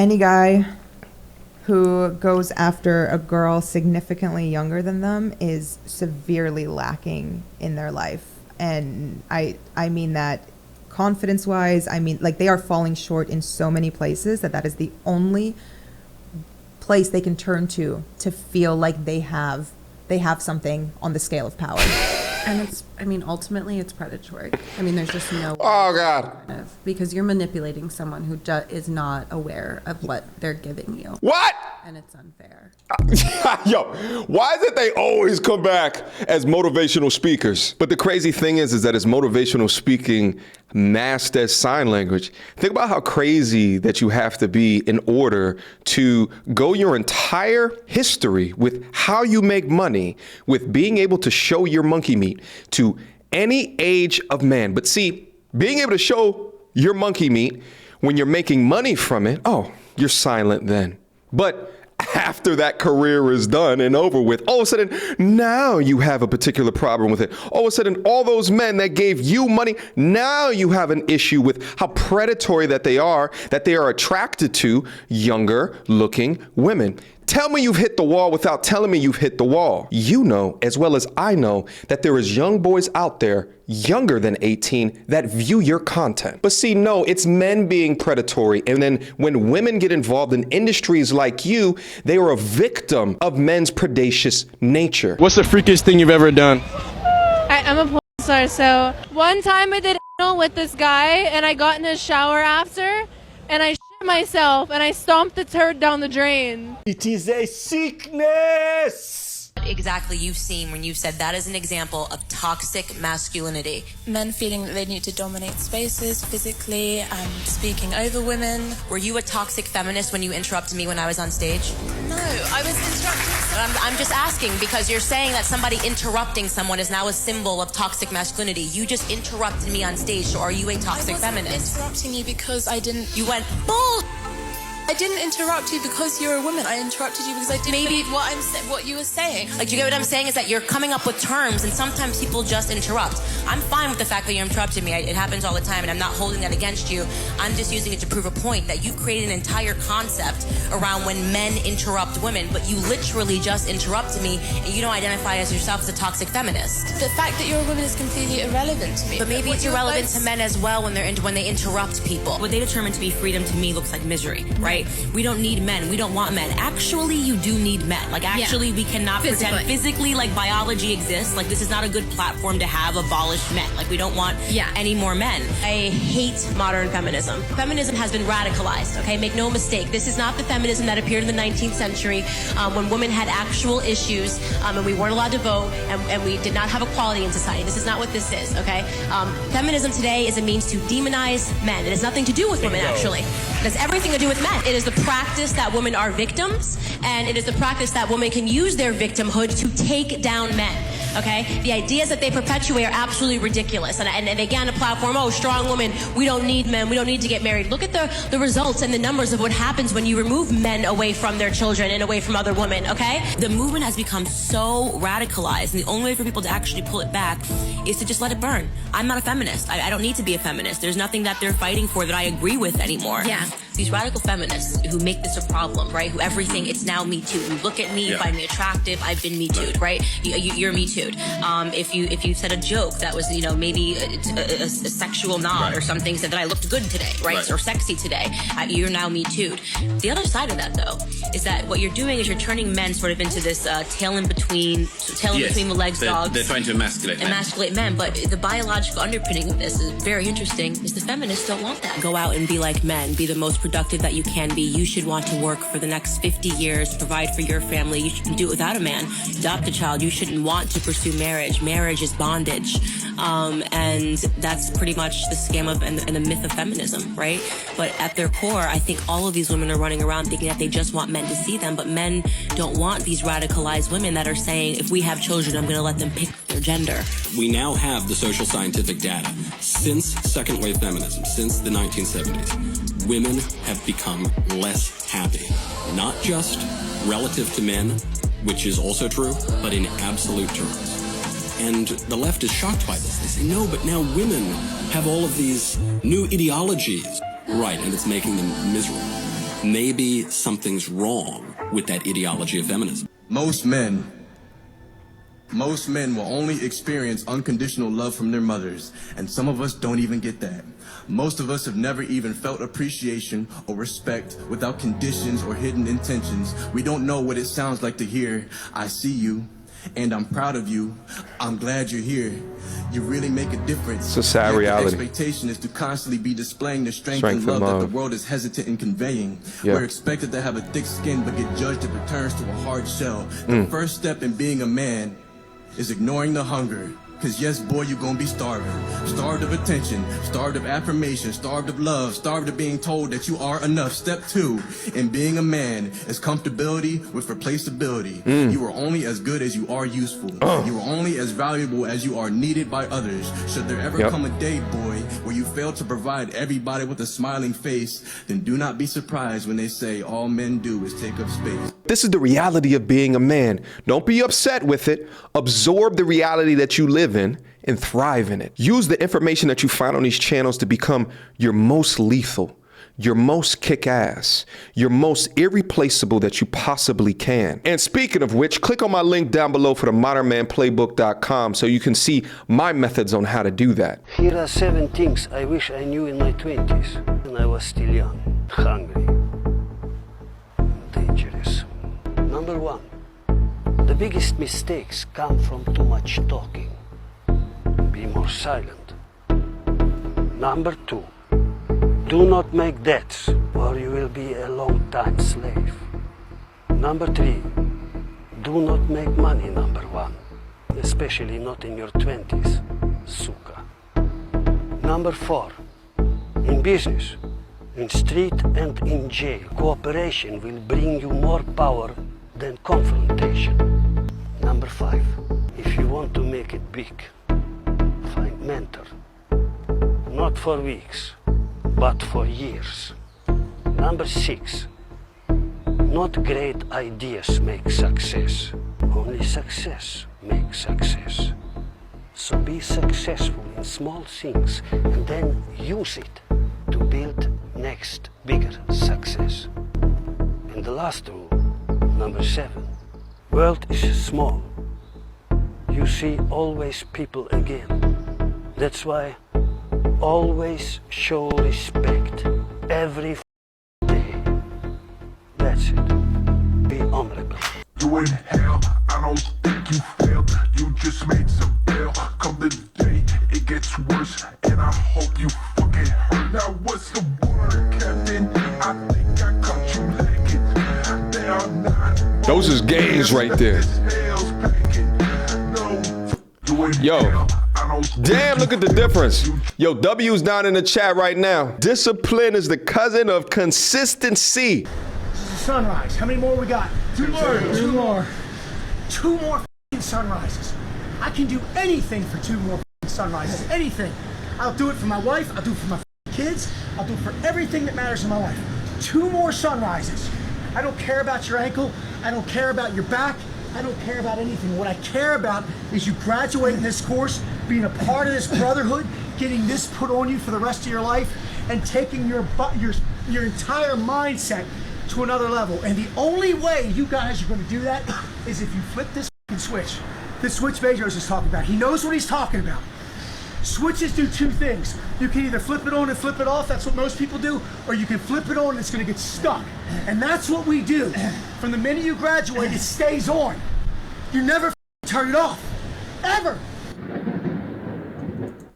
Any guy who goes after a girl significantly younger than them is severely lacking in their life. And I mean that confidence-wise. I mean, like, they are falling short in so many places that is the only place they can turn to feel like they have something on the scale of power. And it's, I mean, ultimately it's predatory. I mean, there's just no Oh God. Because you're manipulating someone who is not aware of what they're giving you. What? And it's unfair. Yo, why is it they always come back as motivational speakers? But the crazy thing is that it's motivational speaking masked as sign language. Think about how crazy that you have to be in order to go your entire history with how you make money, with being able to show your monkey meat to any age of man. But see, being able to show your monkey meat when you're making money from it, oh, you're silent then. But after that career is done and over with, all of a sudden, now you have a particular problem with it. All of a sudden, all those men that gave you money, now you have an issue with how predatory that they are attracted to younger looking women. Tell me you've hit the wall without telling me you've hit the wall. You know, as well as I know, that there is young boys out there younger than 18 that view your content. But see, no, it's men being predatory. And then when women get involved in industries like you, they are a victim of men's predacious nature. What's the freakiest thing you've ever done? I'm a porn star, so one time I did with this guy and I got in his shower after and I myself and I stomped the turd down the drain. It is a sickness. Exactly you've seen when you said that is an example of toxic masculinity. Men feeling that they need to dominate spaces physically and speaking over women. Were you a toxic feminist when you interrupted me when I was on stage? No, I was interrupting. I'm just asking because you're saying that somebody interrupting someone is now a symbol of toxic masculinity. You just interrupted me on stage, so are you a toxic feminist? I wasn't interrupting you because I didn't. You went, bull. I didn't interrupt you because you're a woman. I interrupted you because I didn't believe what you were saying. Like, you get what I'm saying is that you're coming up with terms and sometimes people just interrupt. I'm fine with the fact that you interrupted me. It happens all the time and I'm not holding that against you. I'm just using it to prove a point that you created an entire concept around when men interrupt women, but you literally just interrupted me and you don't identify as yourself as a toxic feminist. The fact that you're a woman is completely irrelevant to me. But maybe it's irrelevant to men as well when they interrupt people. What they determine to be freedom to me looks like misery, right? We don't need men. We don't want men. Actually, you do need men. Like, actually, we cannot pretend physically like biology exists. Like, this is not a good platform to have abolished men. Like, we don't want any more men. I hate modern feminism. Feminism has been radicalized, okay? Make no mistake. This is not the feminism that appeared in the 19th century when women had actual issues and we weren't allowed to vote and we did not have equality in society. This is not what this is, okay? Feminism today is a means to demonize men. It has nothing to do with women, actually. It has everything to do with men. It is the practice that women are victims, and it is the practice that women can use their victimhood to take down men. Okay? The ideas that they perpetuate are absolutely ridiculous. And they get on a platform, oh, strong women, we don't need men, we don't need to get married. Look at the results and the numbers of what happens when you remove men away from their children and away from other women, okay? The movement has become so radicalized, and the only way for people to actually pull it back is to just let it burn. I'm not a feminist. I don't need to be a feminist. There's nothing that they're fighting for that I agree with anymore. Yeah. These radical feminists who make this a problem, right? Who everything, it's now Me Too. You look at me, you find me attractive, I've been Me Too'd, right? You're Me Too'd. If you said a joke that was, maybe a sexual nod or something, said that I looked good today, right? Or sexy today, you're now Me Too'd. The other side of that, though, is that what you're doing is you're turning men sort of into this tail in between the legs dogs. They're trying to emasculate men. But the biological underpinning of this is very interesting, is the feminists don't want that. Go out and be like men, be the most productive that you can be. You should want to work for the next 50 years, provide for your family. You shouldn't do it without a man. Adopt a child. You shouldn't want to pursue marriage. Marriage is bondage. And that's pretty much the scam of and the myth of feminism, right? But at their core, I think all of these women are running around thinking that they just want men to see them, but men don't want these radicalized women that are saying, if we have children, I'm going to let them pick their gender. We now have the social scientific data. Since second wave feminism, since the 1970s, women have become less happy. Not just relative to men, which is also true, but in absolute terms. And the left is shocked by this. They say, no, but now women have all of these new ideologies. Right, and it's making them miserable. maybe something's wrong with that ideology of feminism. Most men will only experience unconditional love from their mothers, and some of us don't even get that. Most of us have never even felt appreciation or respect without conditions or hidden intentions. We don't know what it sounds like to hear, "I see you, and I'm proud of you. I'm glad you're here. You really make a difference." It's a sad reality. The expectation is to constantly be displaying the strength and love that the world is hesitant in conveying. We're expected to have a thick skin but get judged if it turns to a hard shell. The first step in being a man is ignoring the hunger. Cause yes, boy, you're gonna be starving. Starved of attention, starved of affirmation, starved of love, starved of being told that you are enough. Step 2 in being a man is comfortability with replaceability. You are only as good as you are useful. You are only as valuable as you are needed by others. Should there ever come a day, boy, where you fail to provide everybody with a smiling face, then do not be surprised when they say all men do is take up space. This is the reality of being a man. Don't be upset with it. Absorb the reality that you live in and thrive in it. Use the information that you find on these channels to become your most lethal, your most kick-ass, your most irreplaceable that you possibly can. And speaking of which, click on my link down below for the modernmanplaybook.com so you can see my methods on how to do that. Here are 7 things I wish I knew in my 20s when I was still young, hungry, dangerous. Number 1, the biggest mistakes come from too much talking. Be more silent. Number 2, do not make debts or you will be a long-time slave. Number 3, do not make money, number 1, especially not in your 20s, suka. Number 4, in business, in street and in jail, cooperation will bring you more power than confrontation. Number 5, if you want to make it big, find mentor. Not for weeks, but for years. Number 6, not great ideas make success. Only success makes success. So be successful in small things and then use it to build next bigger success. And the last rule, number 7, world is small. You see always people again. That's why always show respect every day. That's it. Be honorable. You in hell, I don't think you failed. You just made some bail. Come the day, it gets worse, and I hope you fucking hurt. Now what's the word, Captain? I think I caught you lacking. They are not. Those is games right there. Yo, damn, look at the difference. Yo, W's not in the chat right now. Discipline is the cousin of consistency. Sunrise. How many more we got? 2 more. 2 more. 2 more sunrises. I can do anything for 2 more sunrises. Anything. I'll do it for my wife. I'll do it for my kids. I'll do it for everything that matters in my life. 2 more sunrises. I don't care about your ankle. I don't care about your back. I don't care about anything. What I care about is you graduating this course, being a part of this brotherhood, getting this put on you for the rest of your life, and taking your entire mindset to another level. And the only way you guys are going to do that is if you flip this switch. This switch Bezos is talking about. He knows what he's talking about. Switches do 2 things. You can either flip it on and flip it off, that's what most people do, or you can flip it on and it's going to get stuck. And that's what we do. From the minute you graduate, it stays on. You never turn it off. Ever.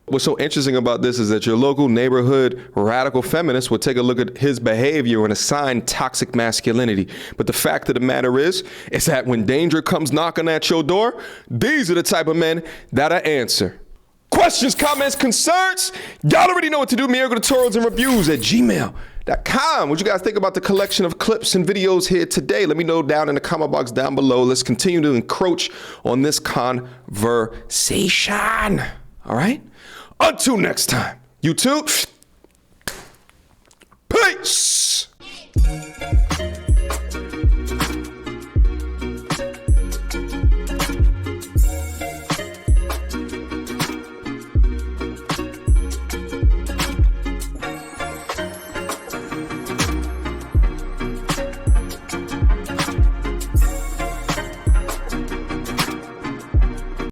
What's so interesting about this is that your local neighborhood radical feminist will take a look at his behavior and assign toxic masculinity. But the fact of the matter is that when danger comes knocking at your door, these are the type of men that'll answer. Questions, comments, concerns? Y'all already know what to do. Mediocre tutorials and reviews at gmail.com. What you guys think about the collection of clips and videos here today? Let me know down in the comment box down below. Let's continue to encroach on this conversation. All right? Until next time, YouTube, peace.